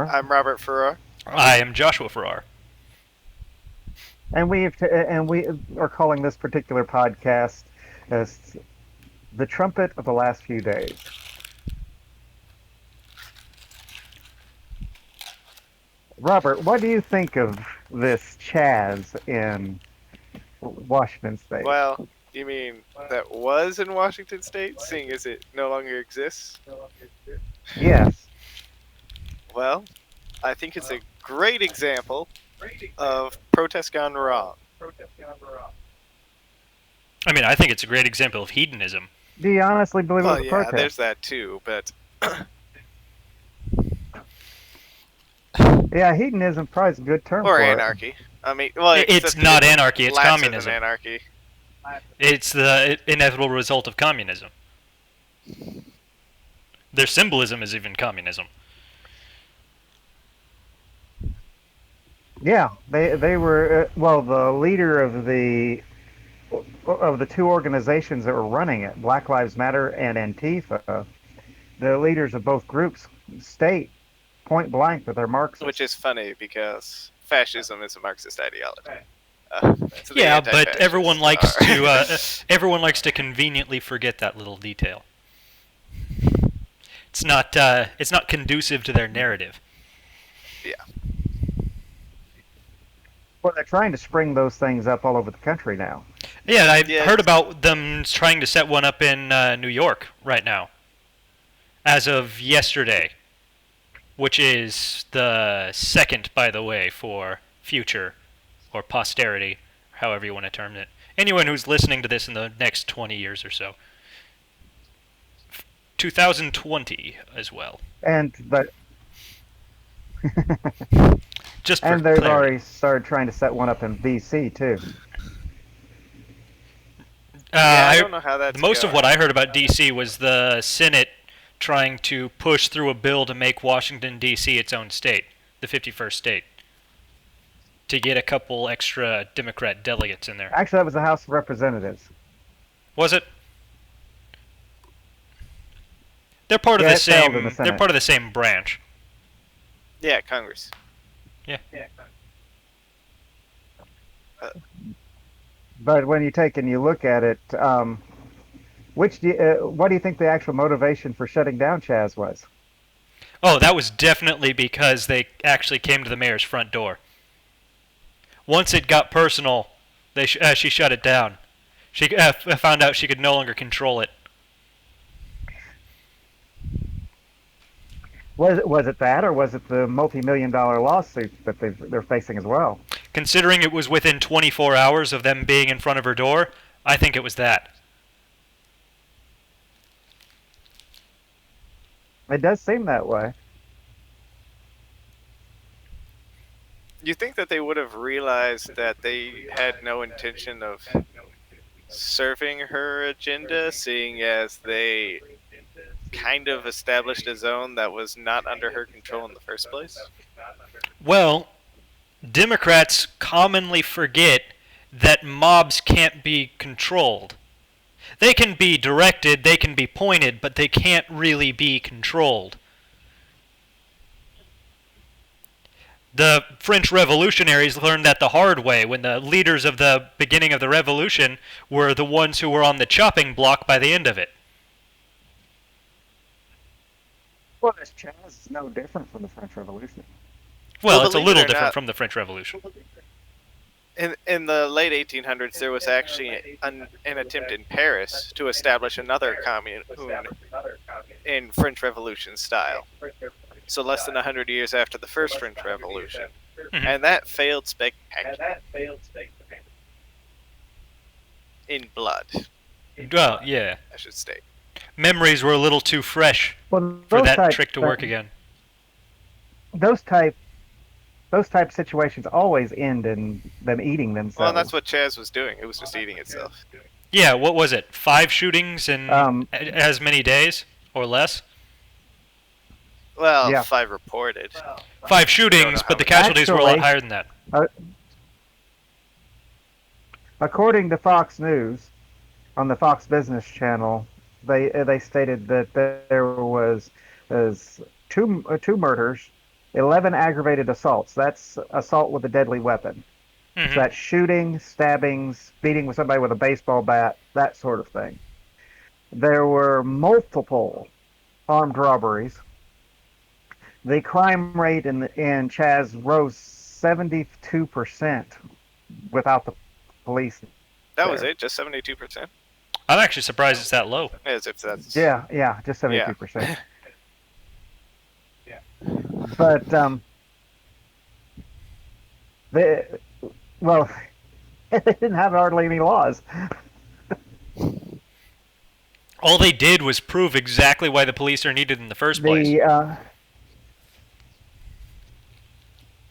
Farrar. I'm Robert Farrar. I am Joshua Farrar. And we are calling this particular podcast as the Trumpet of the Last Few Days. Robert, what do you think of this Chaz in Washington State? Well, you mean that was in Washington State, seeing as it no longer exists? Yes. Well, I think it's a great example of protest gone wrong. I mean, I think it's a great example of hedonism. Do you honestly believe it Well, was a yeah, protest? there's that too, but Yeah, hedonism probably is a good term or for anarchy. I mean, well, It's except not it anarchy, it's lapses in communism. anarchy. It's the inevitable result of communism. Their symbolism is even communism. Yeah, they were well, the leader of the two organizations that were running it, Black Lives Matter and Antifa. The leaders of both groups state point blank that they're Marxists. Which is funny because fascism is a Marxist ideology. So the Yeah, but anti-fascists everyone likes are- to everyone likes to conveniently forget that little detail. It's not conducive to their narrative. yeah. Well, they're trying to spring those things up all over the country now. Yeah, I Yeah. heard about them trying to set one up in New York right now, as of yesterday, which is the second, by the way, for future or posterity, however you want to term it. Anyone who's listening to this in the next 20 years or so. 2020 as well. And but Just for and they've clarity. already started trying to set one up in BC too. Yeah, I don't know how that's most of going. what I heard about DC was the Senate trying to push through a bill to make Washington D.C. its own state, the 51st state, to get a couple extra Democrat delegates in there. Actually, that was the House of Representatives. Was it? They're part of Yeah, the it failed in same. the They're Senate. part of the same branch. Yeah, Congress. Yeah. But when you take and you look at it, what do you think the actual motivation for shutting down Chaz was? Oh, that was definitely because they actually came to the mayor's front door. Once it got personal, she shut it down. She found out she could no longer control it. Was it that, or was it the multi-million-dollar lawsuit that they're facing as well? Considering it was within 24 hours of them being in front of her door, I think it was that. It does seem that way. You think that they would have realized that they had no intention of serving her agenda, seeing as they kind of established a zone that was not under her control in the first place? Well, Democrats commonly forget that mobs can't be controlled. They can be directed, they can be pointed, but they can't really be controlled. The French revolutionaries learned that the hard way when the leaders of the beginning of the revolution were the ones who were on the chopping block by the end of it. Well, this Chaz is no different from the French Revolution. Well, it's a believe it little or different not- from the French Revolution. In the late 1800s, there was actually an attempt in Paris to establish another commune in French Revolution style. So less than 100 years after the first French Revolution. Mhm. And that failed spectacularly. In blood, Well, yeah. I should state. Memories were a little too fresh Well, for those that type- trick to work again. Those type situations always end in them eating themselves. Well, and that's what Chaz was doing. It was just eating itself. Yeah, what was it? 5 shootings in as many days or less? Well, Yeah. 5 reported. 5 shootings, how but the many. casualties were a lot Actually- higher than that. According to Fox News, on the Fox Business Channel, they stated that there was two murders 11 aggravated assaults. That's assault with a deadly weapon. So Hmm. that's shooting, stabbings, beating with somebody with a baseball bat, that sort of thing. There were multiple armed robberies. The crime rate in Chaz rose 72% without the police That was there. it, just 72%. I'm actually surprised it's that low. As if that's Yeah, just yeah. 72%. But they, well, they didn't have hardly any laws. All they did was prove exactly why the police are needed in the first place. The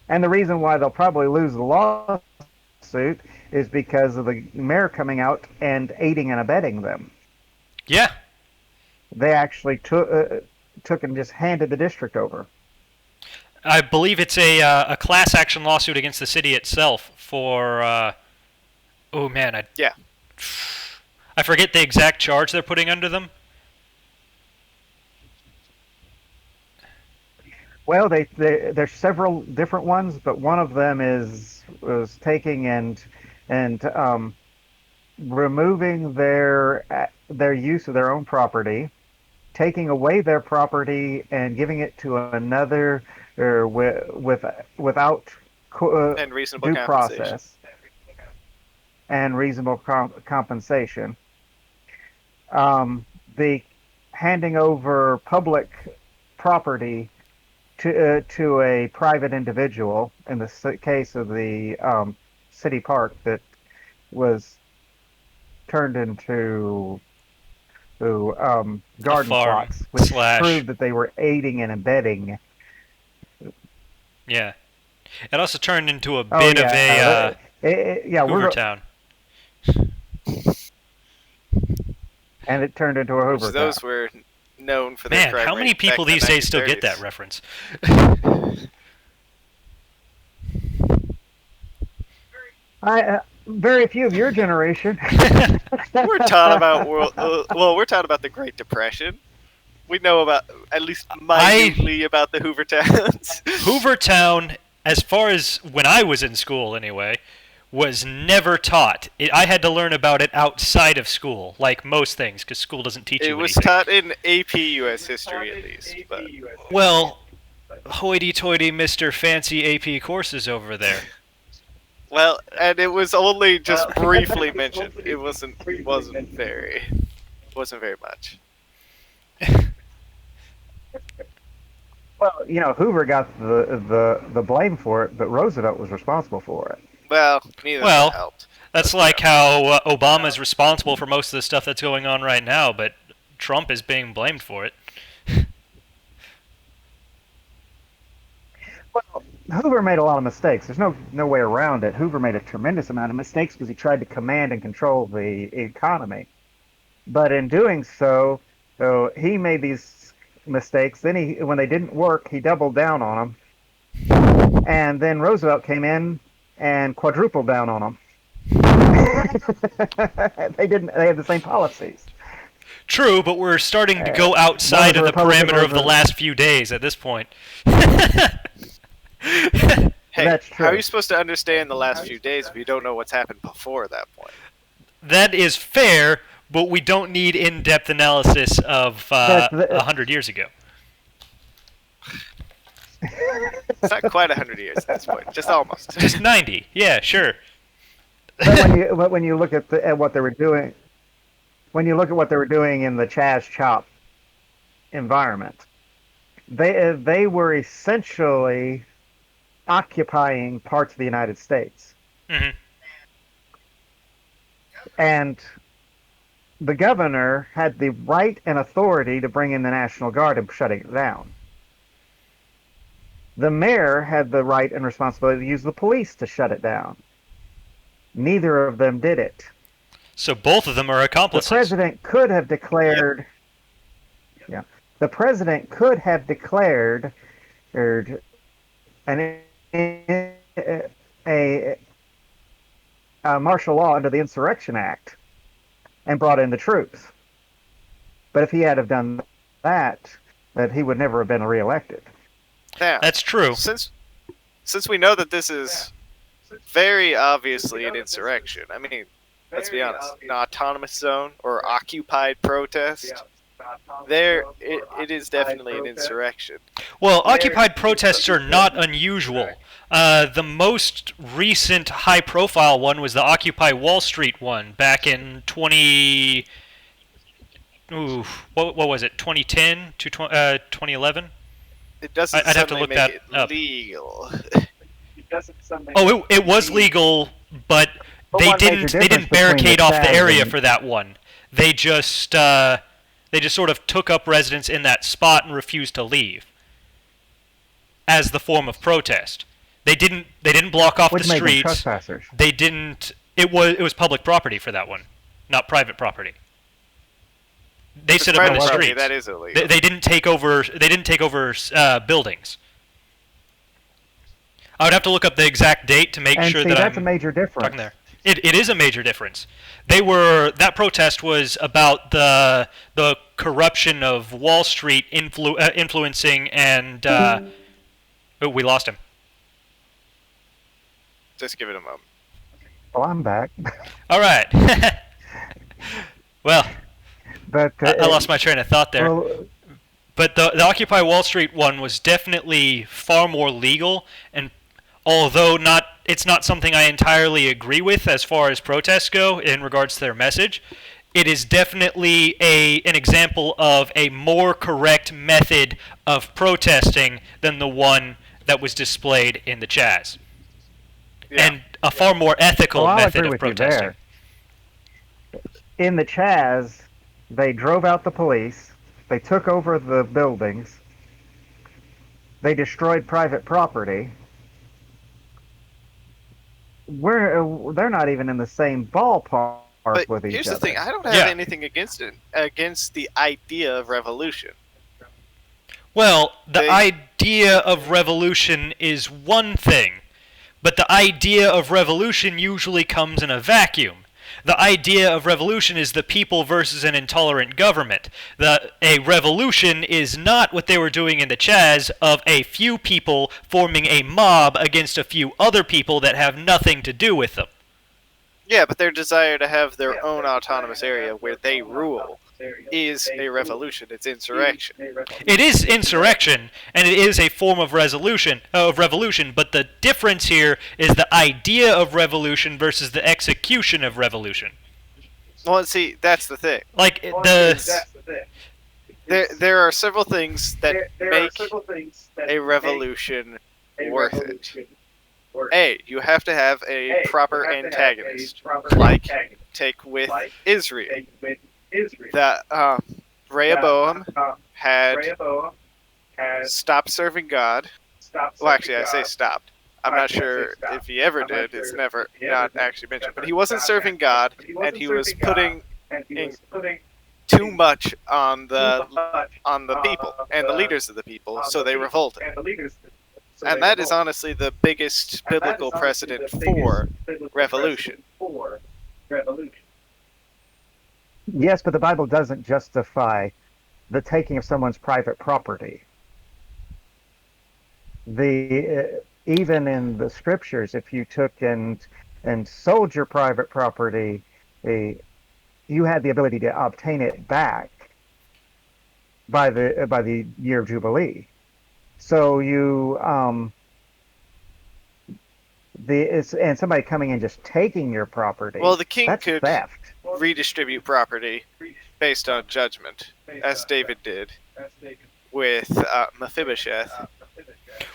And the reason why they'll probably lose the lawsuit is because of the mayor coming out and aiding and abetting them. Yeah. They actually took and just handed the district over. I believe it's a class action lawsuit against the city itself for oh man, Yeah. I forget the exact charge they're putting under them. Well, there's several different ones, but one of them is taking and removing their use of their own property, taking away their property and giving it to another without And reasonable due compensation. process and reasonable compensation. The handing over public property to a private individual in the case of the city park that was turned into A garden farm plots, which slash proved that they were aiding and abetting. yeah. It also turned into a Oh bit of a yeah, Hoover we're Town. and it turned into a Which Hoover those Town. were known for their Man, crime how many rate people back in these the days still get 1930s. that reference? Very few of your generation. We're taught about we're taught about the Great Depression. We know about at least minutely about the Hoover Towns. Hoover Town, as far as when I was in school anyway, was never taught. I had to learn about it outside of school, like most things, because school doesn't teach It you was anything. taught in AP US history at least, but Well, hoity-toity Mr. Fancy AP courses over there. well, and it was only just briefly mentioned. It wasn't very much. Well, Hoover got the blame for it, but Roosevelt was responsible for it. Well, neither of them Well, helped. that's like how Obama's responsible for most of the stuff that's going on right now, but Trump is being blamed for it. Well, Hoover made a lot of mistakes. There's no way around it. Hoover made a tremendous amount of mistakes because he tried to command and control the economy. But in doing so he made these mistakes. Then when they didn't work, he doubled down on them. And then Roosevelt came in and quadrupled down on them. They didn't. They had the same policies. True, but we're starting to go One outside was of a the Republican, parameter one of was the a. last few days at this point. Hey, That's how are true. you supposed to understand the last few days if you don't know what's happened before that point? That is fair, but we don't need in-depth analysis of But 100 years ago. It's not quite 100 years at this point, just almost. Just 90. Yeah, sure. but when you look at what they were doing, when you look at what they were doing in the Chaz Chop environment, they were essentially occupying parts of the United States, Hmm. and the governor had the right and authority to bring in the National Guard and shutting it down. The mayor had the right and responsibility to use the police to shut it down. Neither of them did it. So both of them are The accomplices. president could have declared. Yeah, the president could have declared an a, a martial law under the Insurrection Act and brought in the troops. But if he had have done that he would never have been reelected. Now, That's true. since we know that this is very obviously an insurrection, I mean, let's be honest, an autonomous zone or occupied protest, it is definitely an insurrection. Well, occupied protests are not unusual. The most recent high-profile one was the Occupy Wall Street one back in 20. Ooh, what was it? 2010 to 2011? It doesn't I'd have to suddenly look make that it up. legal. Oh, it was legal, but But one major they difference didn't between the barricade off the Chaz area and for that one. They just sort of took up residence in that spot and refused to leave as the form of protest. They didn't block off which the made them streets. trespassers. They didn't. It was public property for that one, not private property. They If it's set up in private the property, streets. that is illegal. They didn't take over. They didn't take over buildings. I would have to look up the exact date to make And sure see, that that's I'm a major difference. talking there. It is a major difference. That protest was about the corruption of Wall Street influencing and oh, we lost him. Just give it a moment. Well, I'm back. All right. Well, But I lost my train of thought there. well, But the Occupy Wall Street one was definitely far more legal, and although it's not something I entirely agree with as far as protests go in regards to their message, it is definitely an example of a more correct method of protesting than the one that was displayed in the Chaz. Yeah. And a far more ethical I'll method agree of with you protesting. there. In the Chaz, they drove out the police. They took over the buildings. They destroyed private property. They're not even in the same ballpark But with each here's other. the thing: I don't have Yeah. anything against the idea of revolution. Well, the They- idea of revolution is one thing, but the idea of revolution usually comes in a vacuum. The idea of revolution is the people versus an intolerant government. A revolution is not what they were doing in the Chaz of a few people forming a mob against a few other people that have nothing to do with them. Yeah, but their desire to have their own autonomous area where they rule is a revolution. It's insurrection. It is insurrection, and it is a form of revolution. But the difference here is the idea of revolution versus the execution of revolution. Well, see, that's the thing. Like There are several things that make a revolution worth it. A, you have to have a proper antagonist, like take with Israel. That Rehoboam had stopped serving God. Well, actually, I say stopped. I'm not sure if he ever did. It's never not actually mentioned. But he wasn't serving God, and he was putting in too much on the people and the leaders of the people, so they revolted. And that is honestly the biggest biblical precedent for revolution. Yes, but the Bible doesn't justify the taking of someone's private property. Even in the scriptures, if you took and sold your private property, you had the ability to obtain it back by the year of Jubilee. So and somebody coming in just taking your property. Well, the king that's could theft. redistribute property based on judgment, as David did with Mephibosheth.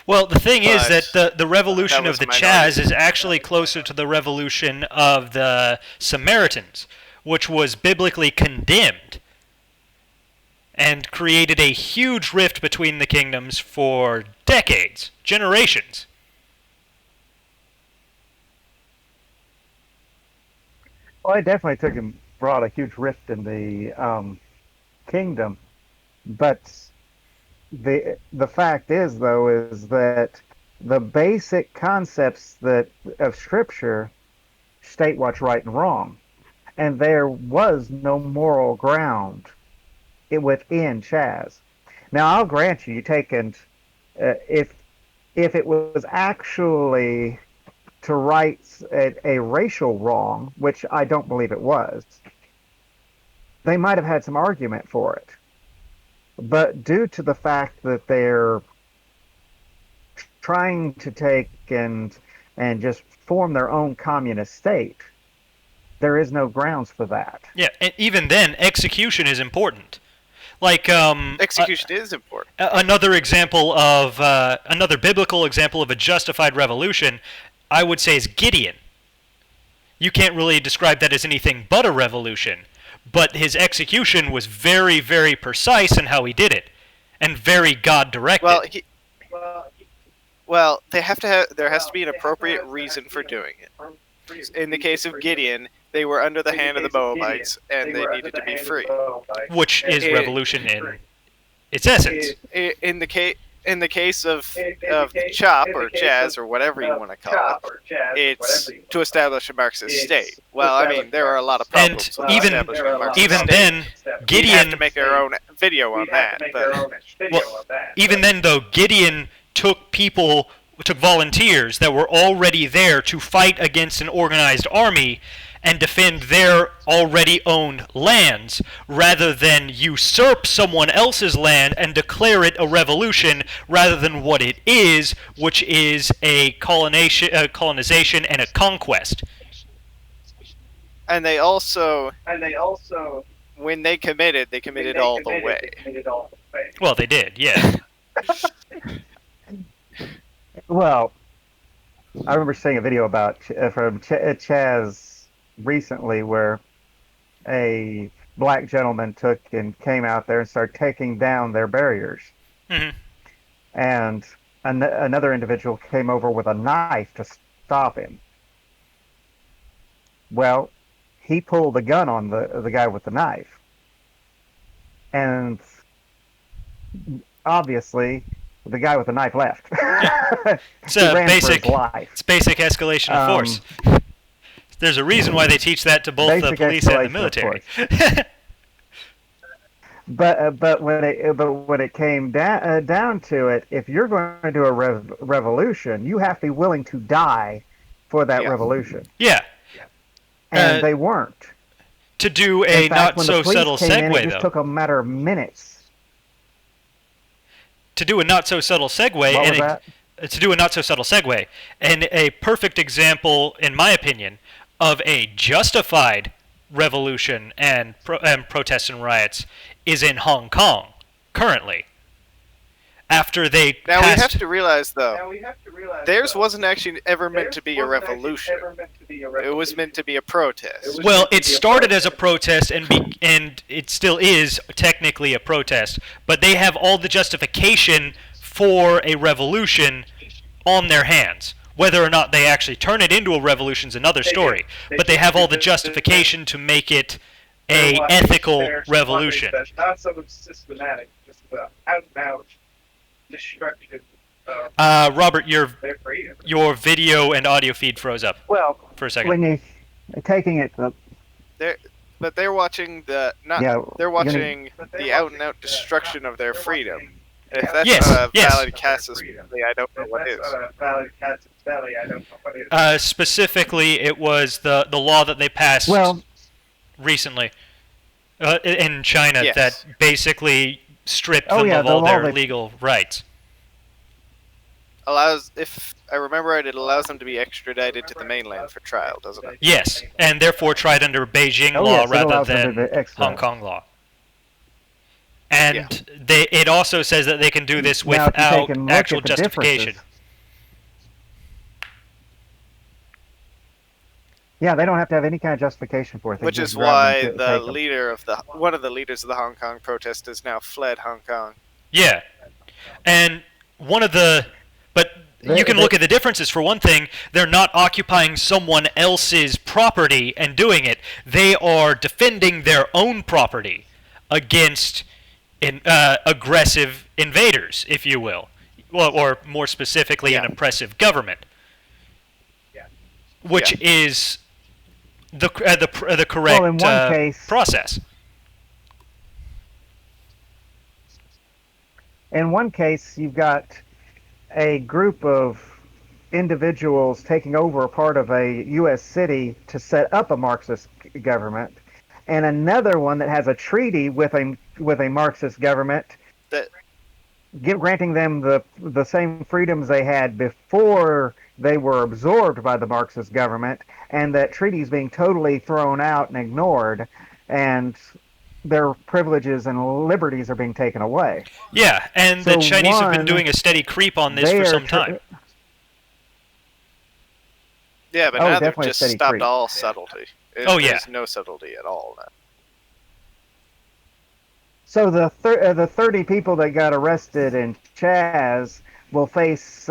Well, the thing is But that the revolution that of was the a minority. Chaz is actually closer to the revolution of the Samaritans, which was biblically condemned and created a huge rift between the kingdoms for decades, generations. Well, it definitely took and brought a huge rift in the kingdom, but the fact is, though, is that the basic concepts of Scripture state what's right and wrong, and there was no moral ground within Chaz. Now, I'll grant you, you take and If it was actually to right a racial wrong, which I don't believe it was, they might have had some argument for it. But due to the fact that they're trying to take and just form their own communist state, there is no grounds for that. Yeah, and even then, execution is important. Like Execution is important. another example of another biblical example of a justified revolution, I would say, is Gideon. You can't really describe that as anything but a revolution, but his execution was very, very precise in how he did it, and very God directed. Well, they have to have. There has to be an appropriate reason for doing it. In the case of Gideon, they were under the hand of the Moabites, and they needed to be free. Which is revolution in its essence. In the case of Chop or Chaz or whatever you want to call it, it's to establish a Marxist state. Well, I mean, there are a lot of problems with establishing a Marxist even state. then, Gideon We'd have to make our own video on that. But even then, though, Gideon took volunteers that were already there to fight against an organized army and defend their already owned lands, rather than usurp someone else's land and declare it a revolution rather than what it is, which is a colonization and a conquest. And they also, when they committed all the way. Well, they did, yeah. Well, I remember seeing a video about from Chaz recently where a black gentleman took and came out there and started taking down their barriers. Mm-hmm. And another individual came over with a knife to stop him. Well, he pulled the gun on the guy with the knife. And obviously, the guy with the knife left. It's He ran for basic. his life. It's basic escalation of force. There's a reason why they teach that to both the police and the military. But when it came down to it, if you're going to do a revolution, you have to be willing to die for that revolution. Yeah. And they weren't. To do a not so subtle segue, it just took a matter of minutes. To do a not so subtle segue, and a perfect example, in my opinion, of a justified revolution and protests and riots is in Hong Kong currently. After they now passed, we have to realize though, theirs wasn't actually ever meant to be a revolution. It was meant to be a protest. Well, it started as a protest and it still is technically a protest, but they have all the justification for a revolution on their hands. Whether or not they actually turn it into a revolution is another story, but they have all the justification to make it a ethical revolution. Not so much systematic, just out and out destruction. Robert, your video and audio feed froze up. Well, for a second. When you're taking it, They're watching the out and out destruction of their freedom. And if that's not a valid casus belli, I don't know what is. Specifically, it was the law that they passed recently in China that basically stripped them of all their legal rights. If I remember right, it allows them to be extradited to the mainland for trial, doesn't it? Yes, and therefore tried under Beijing law rather than Hong Kong law. And it also says that they can do this without actual justification. Yeah, they don't have to have any kind of justification for it. Which is why one of the leaders of the Hong Kong protest has now fled Hong Kong. Yeah, and but you can look at the differences. For one thing, they're not occupying someone else's property and doing it. They are defending their own property against aggressive invaders, if you will, or more specifically, an oppressive government, which is the correct process. In one case, you've got a group of individuals taking over a part of a U.S. city to set up a Marxist government, and another one that has a treaty with a Marxist government, That granting them the same freedoms they had before they were absorbed by the Marxist government, and that treaty is being totally thrown out and ignored, and their privileges and liberties are being taken away. Yeah, and the So Chinese have been one, doing a steady creep on this they for are some time. yeah, but Oh, now they've definitely a just steady stopped creep. all subtlety. Oh, yeah. There's no subtlety at all now. So the 30 people that got arrested in Chaz will face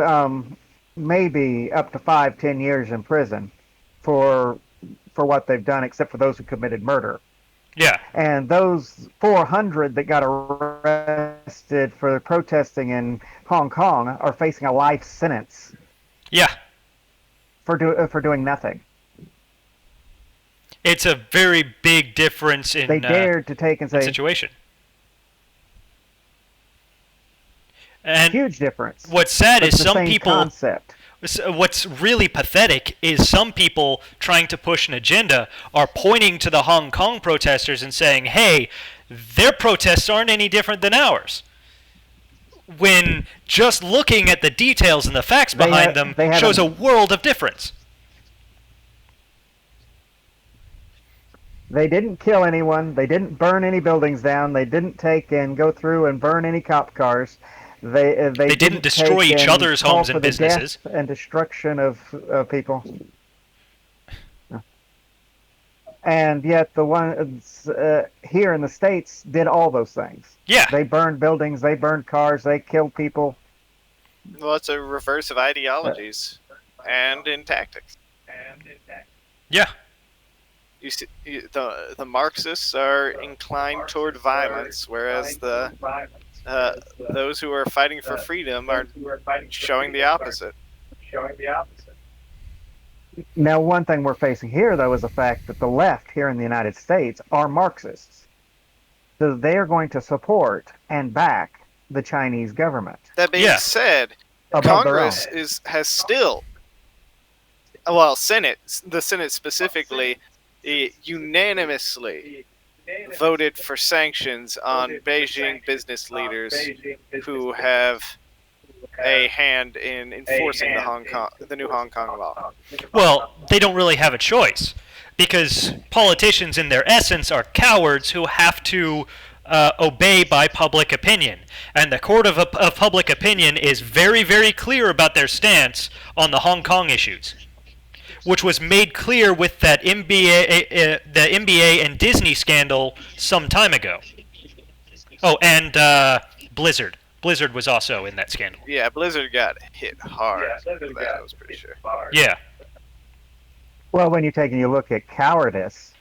maybe up to 5-10 years in prison for what they've done, except for those who committed murder. Yeah. And those 400 that got arrested for protesting in Hong Kong are facing a life sentence Yeah. for doing nothing. It's a very big difference in They dared to take and say, situation. And huge difference. what's sad But is it's the some same people. concept. What's really pathetic is some people trying to push an agenda are pointing to the Hong Kong protesters and saying, hey, their protests aren't any different than ours. When just looking at the details and the facts behind them shows a world of difference. They didn't kill anyone. They didn't burn any buildings down. They didn't take and go through and burn any cop cars. They didn't destroy each other's homes and businesses. Death and destruction of people. And yet the ones here in the States did all those things. Yeah. They burned buildings. They burned cars. They killed people. Well, it's a reverse of ideologies and in tactics. Yeah. You see, the Marxists are inclined toward violence, whereas those who are fighting for freedom are showing the opposite. Now, one thing we're facing here, though, is the fact that the left here in the United States are Marxists. So they are going to support and back the Chinese government. That being said, Congress has still, well, the Senate specifically, unanimously voted for sanctions on Beijing business leaders who have a hand in enforcing the new Hong Kong law. Well, they don't really have a choice because politicians in their essence are cowards who have to obey by public opinion. And the court of public opinion is very, very clear about their stance on the Hong Kong issues, which was made clear with that the NBA and Disney scandal some time ago. Oh, and Blizzard. Blizzard was also in that scandal. Yeah, Blizzard got hit hard. For that, I was pretty sure. Yeah. Well, when you take and you look at cowardice,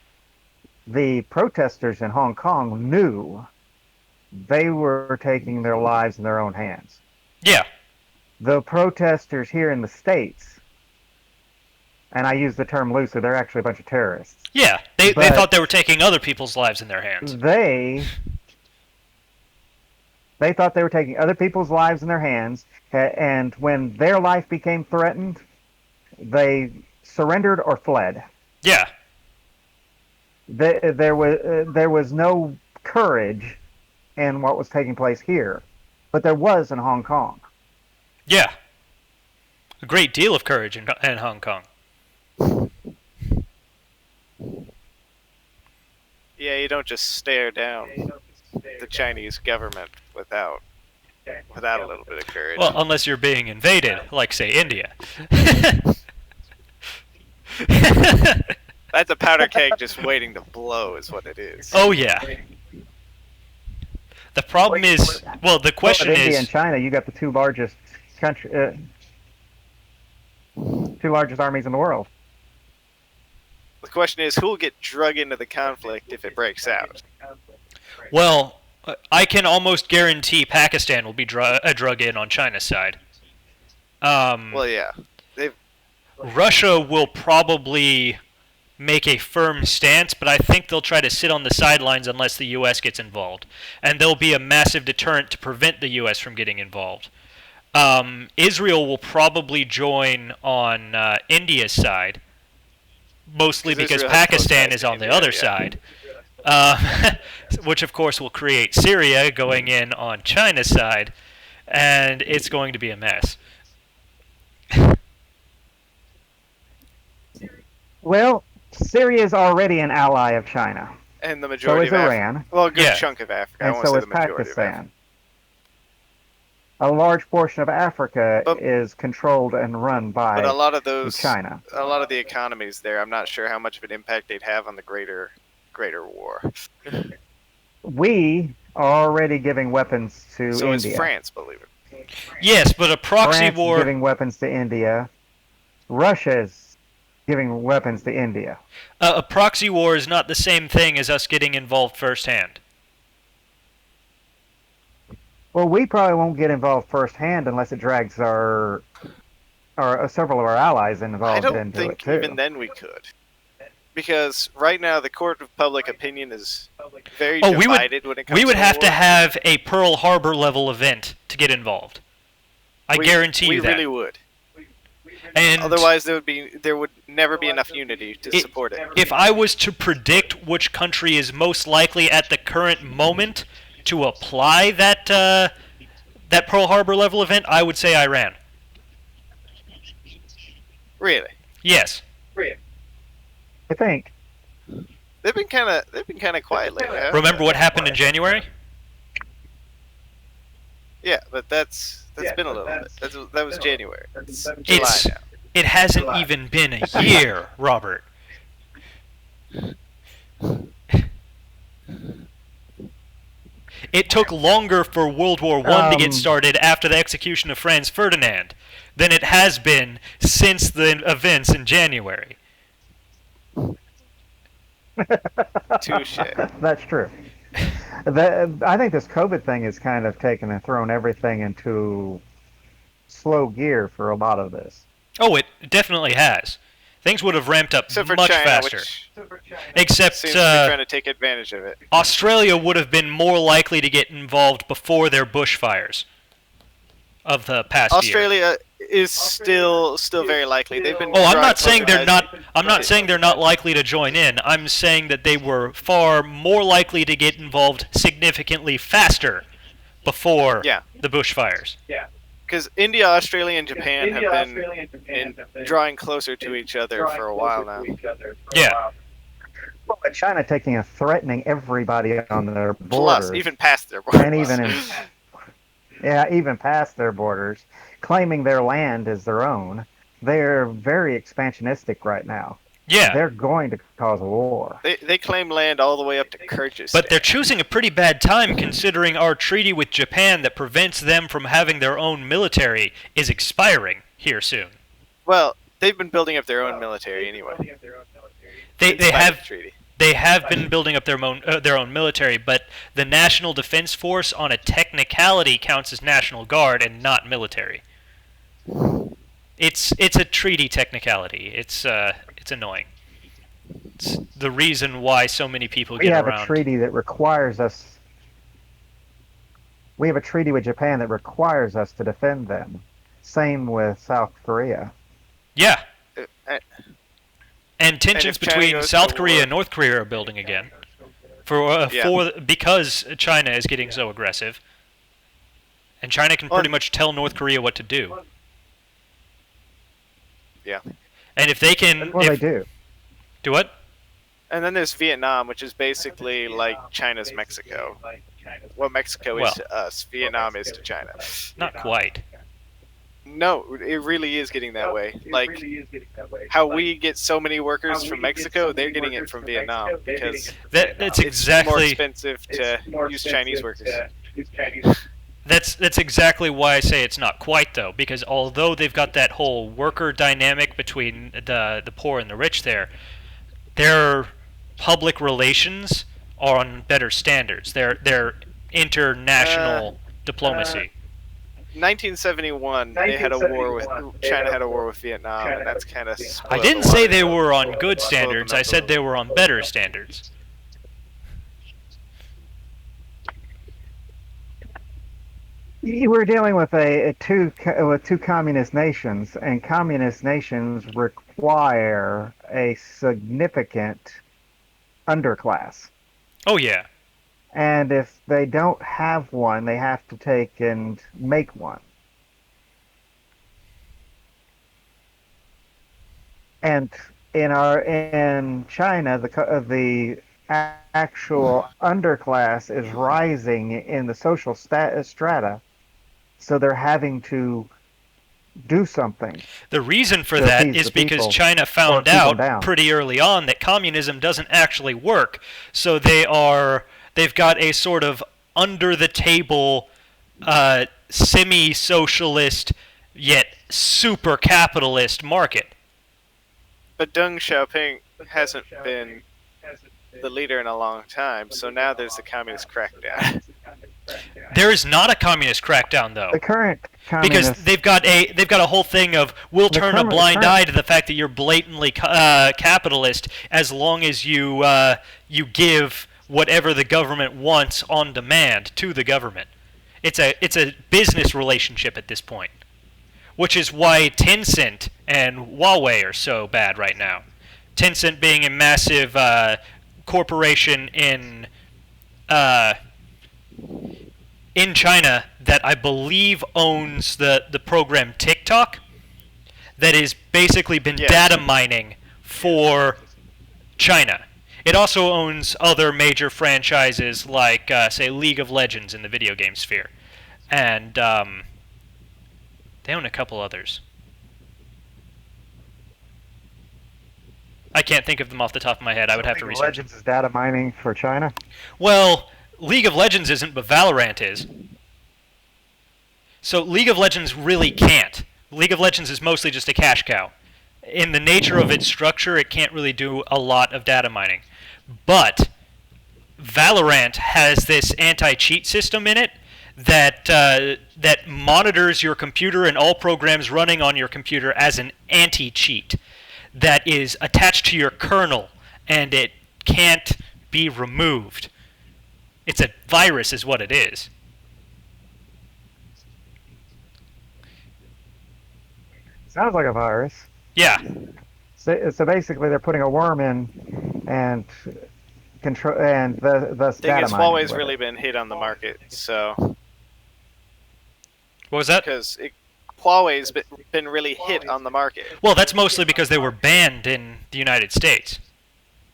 the protesters in Hong Kong knew they were taking their lives in their own hands. Yeah. The protesters here in the States, and I use the term loosely, they're actually a bunch of terrorists. Yeah, they thought they were taking other people's lives in their hands. They thought they were taking other people's lives in their hands, and when their life became threatened, they surrendered or fled. Yeah. There was no courage in what was taking place here, but there was in Hong Kong. Yeah. A great deal of courage in Hong Kong. Yeah, you don't just stare down the Chinese government without a little bit of courage. Well, unless you're being invaded, like, say, India. That's a powder keg just waiting to blow is what it is. Oh, yeah. The problem is, well, the question is... India and China, you got the two largest armies in the world. The question is, who will get drug into the conflict if it breaks out? Well, I can almost guarantee Pakistan will be drug in on China's side. Well, yeah. Russia will probably make a firm stance, but I think they'll try to sit on the sidelines unless the U.S. gets involved. And there'll be a massive deterrent to prevent the U.S. from getting involved. Israel will probably join on India's side, mostly 'Cause because Israel has close Pakistan ties is to on the India, other yeah. side, which of course will create Syria going in on China's side, and it's going to be a mess. Well, Syria is already an ally of China. And the So majority is of Africa. Iran, Well, a good Yeah. chunk of Africa. I and won't so say is the majority of Africa. Pakistan. A large portion of Africa But- is controlled and run But by a lot of those, China. a lot of the economies there, I'm not sure how much of an impact they'd have on the greater war. We are already giving weapons to So is India. France, believe it. Yes, but a proxy France is war. giving weapons to India. Russia is giving weapons to India. A proxy war is not the same thing as us getting involved firsthand. Well, we probably won't get involved firsthand unless it drags our several of our allies I involved don't into it think too. even then we could. Because right now the court of public opinion is very Oh, we would- divided when it comes We would to have to war. have a Pearl Harbor level event to get involved. I guarantee you we that. really would. And Otherwise, there would never be enough unity to support it. if I was to predict which country is most likely at the current moment to apply that that Pearl Harbor level event, I would say Iran. Really, Yes. I think. they've been kind of quiet lately. Huh? Remember what happened in January? Yeah, but that's been a little bit. That was January. It's July It's now. it hasn't even been a year, Robert. It took longer for World War I to get started after the execution of Franz Ferdinand than it has been since the events in January. Touche. That's true. I think this COVID thing has kind of taken and thrown everything into slow gear for a lot of this. Oh, it definitely has. Things would have ramped up Except for much China, faster. which Except seems to be trying to take advantage of it. Australia would have been more likely to get involved before their bushfires of the past year. Australia is still very likely. They've been. Oh, I'm drawing not saying closer they're ties. not. I'm not saying they're not likely to join in. I'm saying that they were far more likely to get involved significantly faster before Yeah. the bushfires. Because India, Australia, and Japan have been drawing closer to each other for a while now. Yeah. Well, with China taking and threatening everybody on their borders. Plus, even past their borders. And even past their borders, claiming their land as their own. They're very expansionistic right now. Yeah. They're going to cause a war. They claim land all the way up to Kyrgyzstan. But they're choosing a pretty bad time considering our treaty with Japan that prevents them from having their own military is expiring here soon. Well, they've been building up their own military anyway. They in spite of have the treaty. They have been building up their own military, but the National Defense Force, on a technicality, counts as National Guard and not military. It's a treaty technicality. It's annoying. It's the reason why so many people We get have around. a treaty that requires us. We have a treaty with Japan that requires us to defend them. Same with South Korea. Yeah, Uh, and tensions if China between goes South to Korea war- and North Korea are building again. Because China is getting so aggressive, and China can pretty much tell North Korea what to do. Yeah. And if they can, Well, they do. do what? And then there's Vietnam, which is basically like China's Mexico. What Mexico Well. is to us, Vietnam is to China. Not quite. No, it really is getting that way. Like how we get so many workers from Mexico, they're getting it from Vietnam because That's it's more exactly expensive to use Chinese workers. that's exactly why I say it's not quite though, because although they've got that whole worker dynamic between the poor and the rich there, their public relations are on better standards. Their international diplomacy. 1971, they had a war with China had a war with Vietnam, and that's kind of. I didn't say they were on good standards. I said they were on better standards. You were dealing with with two communist nations, and communist nations require a significant underclass. Oh yeah. And if they don't have one, they have to take and make one. And in China, the actual underclass is rising in the social strata, so they're having to do something The reason for to that appease is the because people China or found keep them out down. pretty early on that communism doesn't actually work. So they've got a sort of under the table semi-socialist yet super capitalist market. But Deng Xiaoping hasn't been the leader in a long time, so now there's a communist crackdown. There is not a communist crackdown though. The current Because communist, they've got a whole thing of we'll the turn a current, blind current eye to the fact that you're blatantly capitalist as long as you give whatever the government wants on demand to the government. It's a business relationship at this point, which is why Tencent and Huawei are so bad right now. Tencent being a massive corporation uh, in China that I believe owns the program TikTok, that has basically been Yes. data mining for China. It also owns other major franchises like, say, League of Legends in the video game sphere. And they own a couple others. I can't think of them off the top of my head. I would have to League of research. Legends is data mining for China. Well, League of Legends isn't, but Valorant is. So League of Legends really can't. League of Legends is mostly just a cash cow. In the nature of its structure, it can't really do a lot of data mining. But Valorant has this anti-cheat system in it that monitors your computer and all programs running on your computer as an anti-cheat that is attached to your kernel, and it can't be removed. It's a virus is what it is. Sounds like a virus. Yeah. So basically, they're putting a worm in and control and thus Thing data is, mining. Huawei's with really it. been hit on the market, so What was that? because Huawei's been really hit on the market, Well, that's mostly because they were banned in the United States.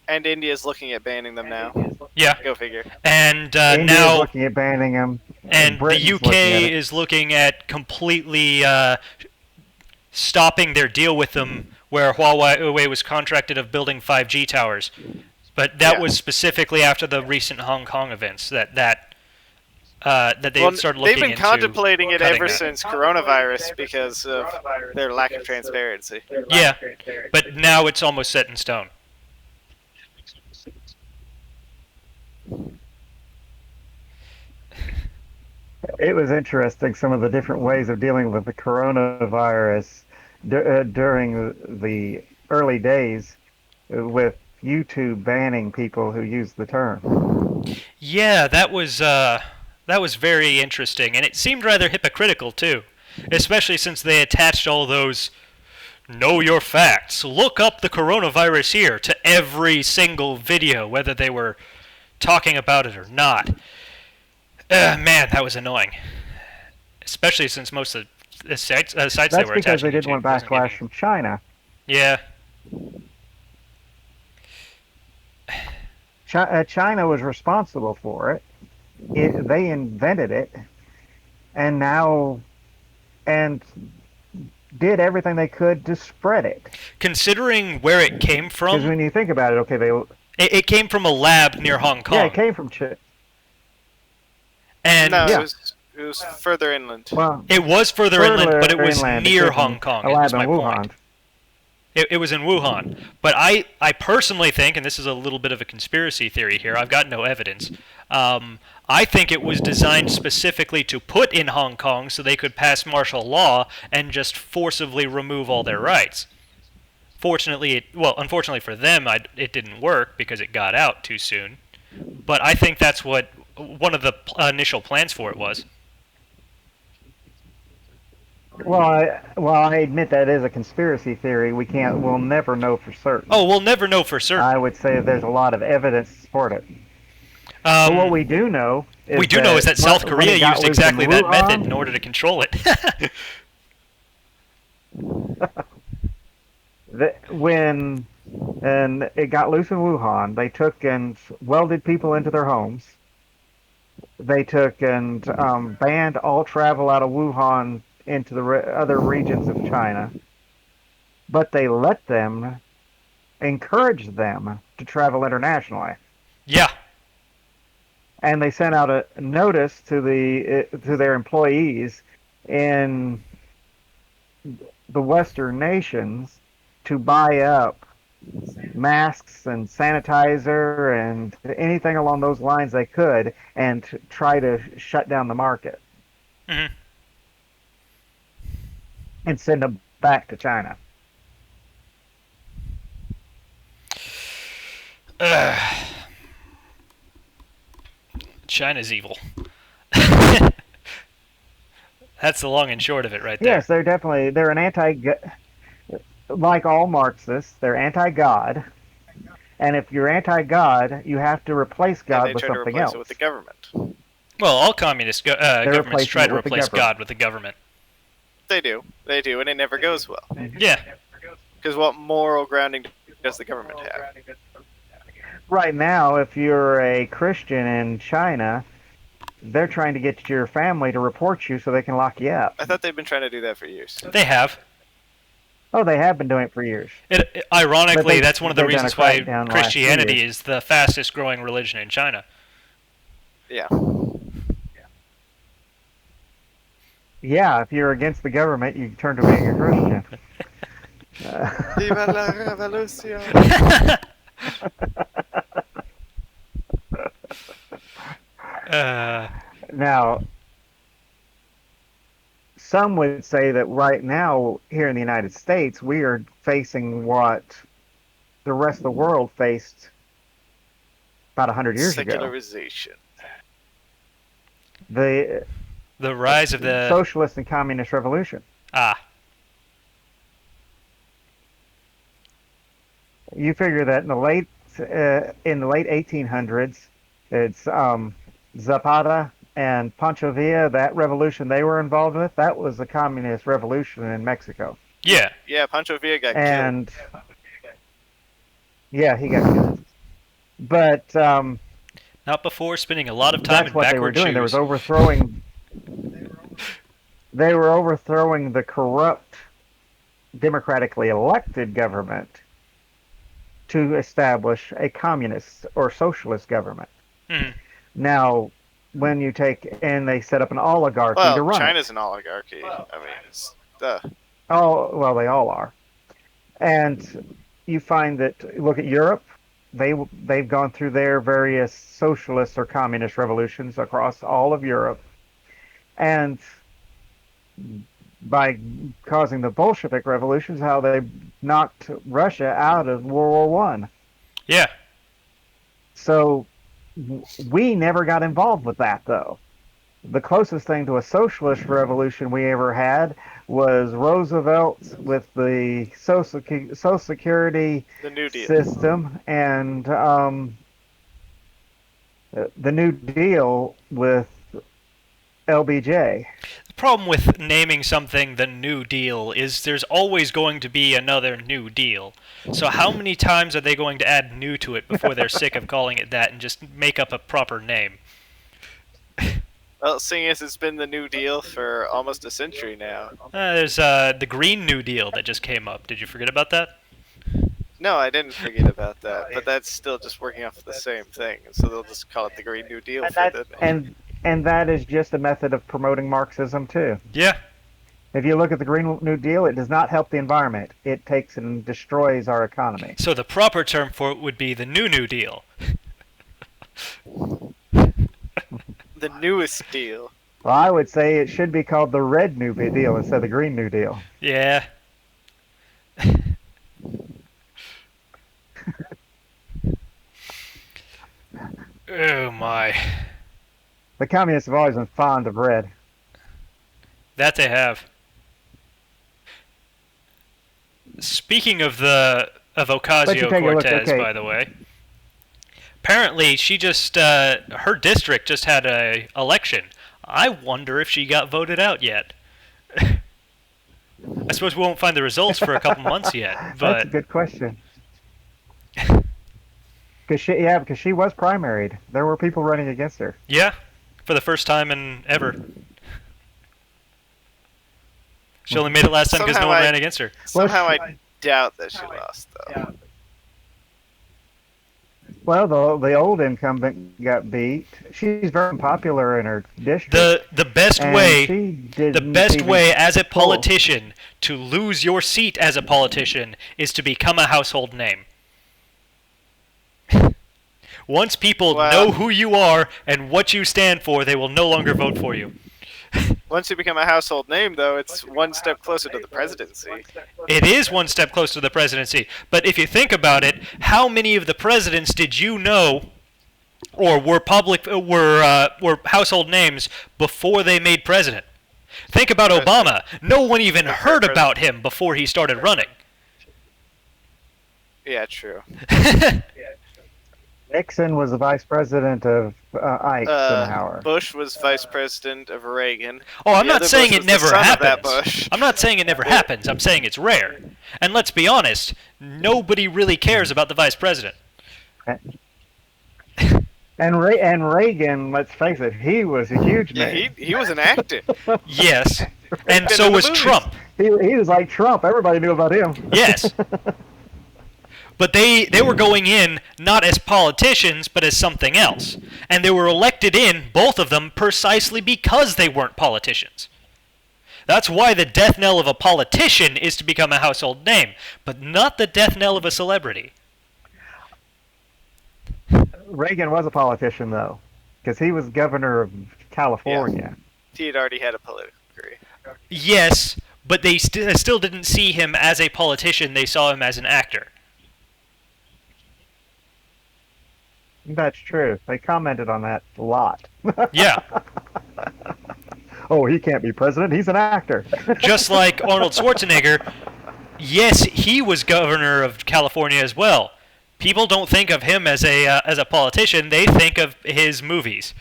and India's looking at banning them now. Yeah. Go figure. And India's now looking at banning them, and the Britain's looking at UK it. is looking at completely stopping their deal with them, where Huawei was contracted of building 5G towers. But that Yeah. was specifically after the recent Hong Kong events that they Well, started they've looking been into contemplating it cutting ever that. since coronavirus because of their lack of transparency. Yeah, but now it's almost set in stone. It was interesting some of the different ways of dealing with the coronavirus during the early days with YouTube banning people who use the term. Yeah, that was very interesting, and it seemed rather hypocritical too, especially since they attached all those know your facts, look up the coronavirus here to every single video, whether they were talking about it or not. Man, that was annoying, especially since most of the sites they That's were because attaching they didn't to want wasn't backlash giving- from China. Yeah, China was responsible for it. They invented it, and did everything they could to spread it. considering where it came Because from, when you think about it, okay, it came from a lab near Hong Kong, yeah, it came from and No, Yeah. it was further inland. well, it was further inland, but it was inland. It near came from Hong Kong. a It lab was in my Wuhan. point. It was in Wuhan. But I personally think, and this is a little bit of a conspiracy theory here, I've got no evidence. I think it was designed specifically to put in Hong Kong so they could pass martial law and just forcibly remove all their rights. Unfortunately for them, it didn't work because it got out too soon. But I think that's what one of the initial plans for it was. Well, I admit that is a conspiracy theory. We'll never know for certain. Oh, we'll never know for certain. I would say there's a lot of evidence to support it. But what Um, we do know we is do know is that that South when Korea it got used loose in exactly that method in Wuhan, order to control it. when and it got loose in Wuhan, they took and welded people into their homes. They took and banned all travel out of Wuhan into the other regions of China, but they let them, encouraged them to travel internationally. Yeah. And they sent out a notice to their employees in the Western nations to buy up masks and sanitizer and anything along those lines they could and try to shut down the market Hmm. and send them back to China. China's evil. That's the long and short of it right there. Yes, they're an anti like all Marxists, they're anti-God. And if you're anti-God, you have to replace And they God with try to something replace it with else. the government. Well, all communist They're governments replacing try it to with the replace government. God with the government. They do, and it never goes well. Yeah. Because what moral grounding does the government have? Right now, if you're a Christian in China, they're trying to get your family to report you so they can lock you up. I thought they've been trying to do that for years. They have. Oh, they have been doing it for years. Ironically, that's one of the They've done a reasons why crackdown the last 2 Christianity years. is the fastest growing religion in China. Yeah. Yeah, if you're against the government, you turn to being a Christian. Viva la revolución! uh, Now, some would say that right now, here in the United States, we are facing what the rest of the world faced about 100 years ago. Secularization. The the rise of the socialist and communist revolution. You figure that in the late 1800s, it's Zapata and Pancho Villa, that revolution they were involved with, that was the communist revolution in Mexico. Yeah. Yeah, Pancho Villa got And yeah, he got killed. But Not before spending a lot of time that's in what they were backward doing. shoes. They were overthrowing the corrupt, democratically elected government to establish a communist or socialist government. Mhm. Now, when you take and they set up an oligarchy to Well, run China's it. an oligarchy. I mean, it's Oh, well, they all are. And you find that look at Europe. They've gone through their various socialist or communist revolutions across all of Europe, and by causing the Bolshevik revolutions, how they knocked Russia out of World War One. Yeah. So we never got involved with that, though. The closest thing to a socialist revolution we ever had was Roosevelt with the Social Security the New Deal. system and the New Deal with LBJ. The problem with naming something the New Deal is there's always going to be another New Deal. So how many times are they going to add new to it before they're sick of calling it that and just make up a proper name? Well, seeing as it's been the New Deal for almost a century now. There's the Green New Deal that just came up. Did you forget about that? No, I didn't forget about that, but that's still just working off of the same thing, so they'll just call it the Green New Deal for the And that is just a method of promoting Marxism too. Yeah. If you look at the Green New Deal, it does not help the environment. It takes and destroys our economy. So the proper term for it would be the New Deal. the newest deal. Well, I would say it should be called the Red New Deal instead of the Green New Deal. Yeah. Oh my. The communists have always been fond of red. That they have. Speaking of Let you take a look. Ocasio-Cortez, Okay, by the way, apparently she just her district just had a election. I wonder if she got voted out yet. I suppose we won't find the results for a couple months yet, that's a but good question. Because she was primaried. There were people running against her. yeah, for the first time in ever. She only made it last time because no Somehow one I- ran against her. Somehow I doubt that she lost, though. Well, the old incumbent got beat. She's very popular in her district. The best and way she the didn't best even way as a poll. politician to lose your seat as a politician is to become a household name. Once people Well- know who you are and what you stand for, they will no longer vote for you. Once you become a household name, though, it's one step closer to the presidency. It is one step closer to the presidency, but if you think about it, how many of the presidents did you know or were household names before they made president? Think about Obama. No one even heard about him before he started running. Yeah, true. Nixon was the vice president of Eisenhower. Bush was vice president of Reagan. Oh, I'm The not other saying Bush it was the never son of that happens. Bush. I'm not saying it never happens. I'm saying it's rare. And let's be honest, nobody really cares about the vice president. And Reagan, let's face it, he was a huge Yeah, name. he was an actor. Yes. And Been so in the was movies. Trump. He was like Trump. Everybody knew about him. Yes. But they were going in not as politicians, but as something else. And they were elected in, both of them, precisely because they weren't politicians. That's why the death knell of a politician is to become a household name, but not the death knell of a celebrity. Reagan was a politician, though, because he was governor of California. He had already had a political career. Yes, but they still didn't see him as a politician, they saw him as an actor. That's true. They commented on that a lot. Yeah. Oh, he can't be president. He's an actor. Just like Arnold Schwarzenegger, yes, he was governor of California as well. People don't think of him as a politician; they think of his movies.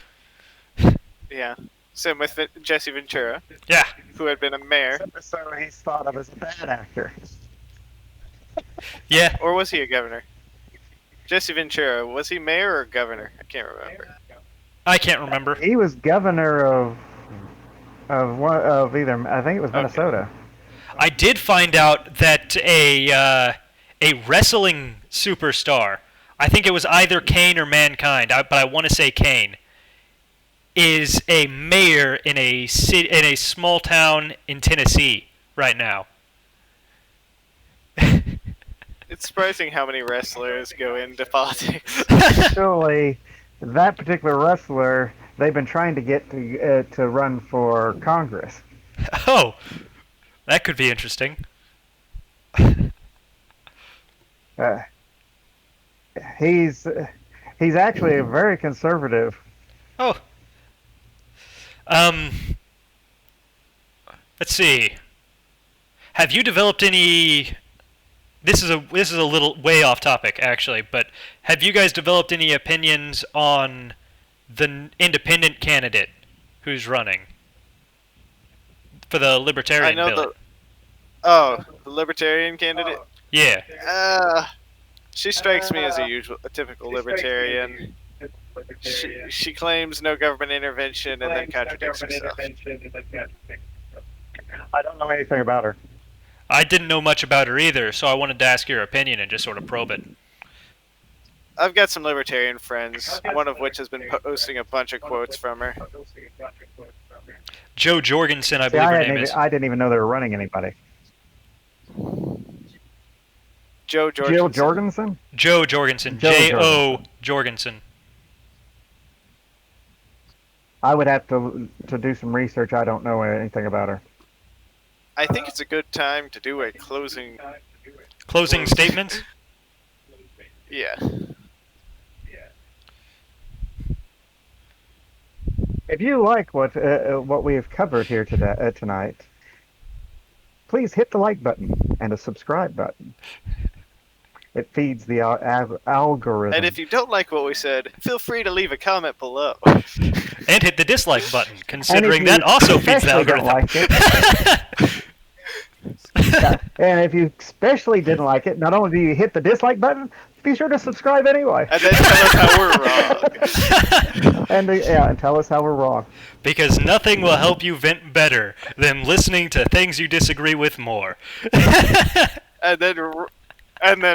Yeah. Same with Jesse Ventura, Yeah, who had been a mayor. So he's thought of as a bad actor. yeah. Or was he a governor? Jesse Ventura, was he mayor or governor? I can't remember. I can't remember. He was governor of either. I think it was Minnesota. I did find out that a wrestling superstar, I think it was either Kane or Mankind, but I want to say Kane, is a mayor in a small town in Tennessee right now. It's surprising how many wrestlers go into politics. Actually, that particular wrestler, they've been trying to get to run for Congress. Oh, that could be interesting. He's actually a very conservative. Oh. Let's see. Have you developed any? This is a little way off topic actually, but have you guys developed any opinions on the independent candidate who's running for the Libertarian bill? The Libertarian candidate. Yeah. She strikes me as a typical libertarian. She claims no government intervention and then contradicts herself. I don't know anything about her. I didn't know much about her either, so I wanted to ask your opinion and just sort of probe it. I've got some libertarian friends, one of which has been posting a bunch of quotes from her. Joe Jorgensen, I See, believe her name is. I didn't even know they were running anybody. Joe Jorgensen. Jill Jorgensen? Joe Jorgensen. Joe J-O Jorgensen. I would have to do some research. I don't know anything about her. I think it's a good time to do a closing. Closing statements? Yeah. If you like what we have covered here tonight, please hit the like button and the subscribe button. It feeds the algorithm. And if you don't like what we said, feel free to leave a comment below. And hit the dislike button, considering you that also feeds the especially don't algorithm. like Yeah, and if you especially didn't like it, not only do you hit the dislike button, be sure to subscribe anyway. And then tell us how we're wrong. And tell us how we're wrong. Because nothing will help you vent better than listening to things you disagree with more. and then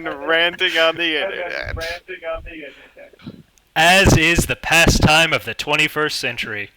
ranting on the internet. As is the pastime of the 21st century.